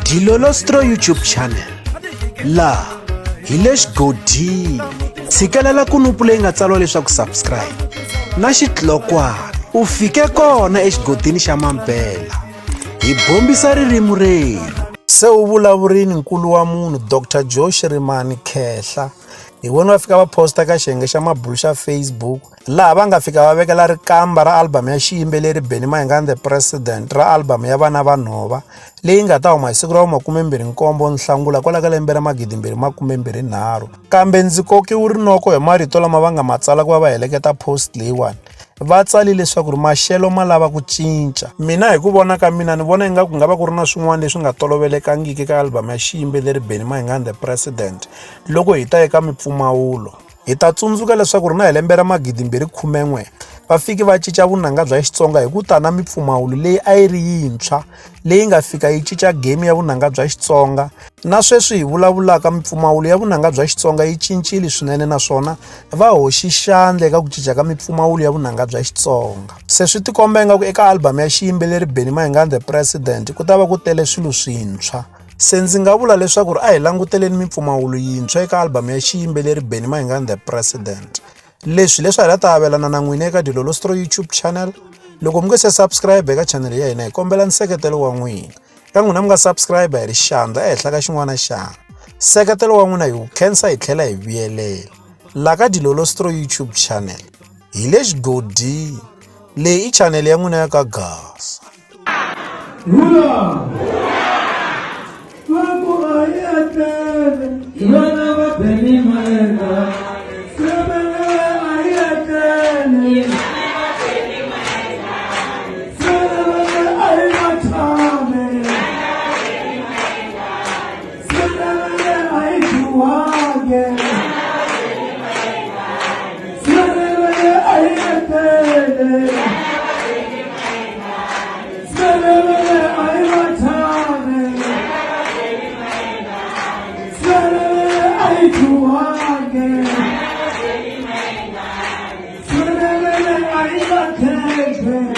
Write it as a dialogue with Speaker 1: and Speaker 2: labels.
Speaker 1: Dilolostro YouTube channel la hi le xigodini tshikelela kunupu leyi nga tsariwa leswaku subscribe na xitlokwana u fike kona exigodini xa Mampela hi bombisa ririmi rero se u vulavurini nkulu wa munhu Dr. Joe Shirimani Khehla hi vona va fika va posta ka xiyenge xa mabulu xa Facebook laha va nga fika va vekela rikamba ra album ya xiyimbeleri Benny Mayengani the President ra album ya vana va nhova leyi nga ta huma hi siku ra 27 Nhlangula kwala ka lembe ra 2023 kambe ndzi kokiwe rinoko hi marito lama va nga matsala ku va heleketa post leyiwani va tsali leswaku maxelo ma lava ku cinca. Mina hi ku vona ka mina ni vona ingaku nga va ku ri na swin'wana leswi nga tolovelekangiki ka album ya xiyimbeleri Benny Mayengani the President loko hi ta eka mipfumawulo hi ta tsundzuka leswaku ri na hi lembe ra 2011 va fiki va cinca vunanga bya Xitsonga hi ku ta na mipfumawulo leyi a yi ri yintshwa leyi nga fika yi cinca game ya vunanga bya Xitsonga na sweswi hi vulavulaka mipfumawulo ya vunanga bya Xitsonga yi cincile swinene naswona va hoxi xandla eka ku cinca ka mipfumawulo ya vunanga bya Xitsonga. Se swi tikomba ingaku eka album ya xiyimbeleri Benny Mayengani the President ku ta va ku tele swilo swintshwa. Se ndzi nga vula leswaku ri a hi languteleni mipfumawulo yintshwa eka album ya xiyimbeleri Benny Mayengani the President. Leswi hi ta avelana na n'wina eka Dilolostro YouTube channel. Loko mi nga se subscribe eka channel ya hina hi kombela nseketelo wa n'wina. Ka n'wina mi nga subscribe hi ri xandla ehenhla ka xin'wana xana. Seketelo wa n'wina hi wu khensa hi tlhela hi vuyelela. La ka Dilolostro YouTube channel hi le xigodini leyi i channel ya n'wina ya ka Gasa.
Speaker 2: I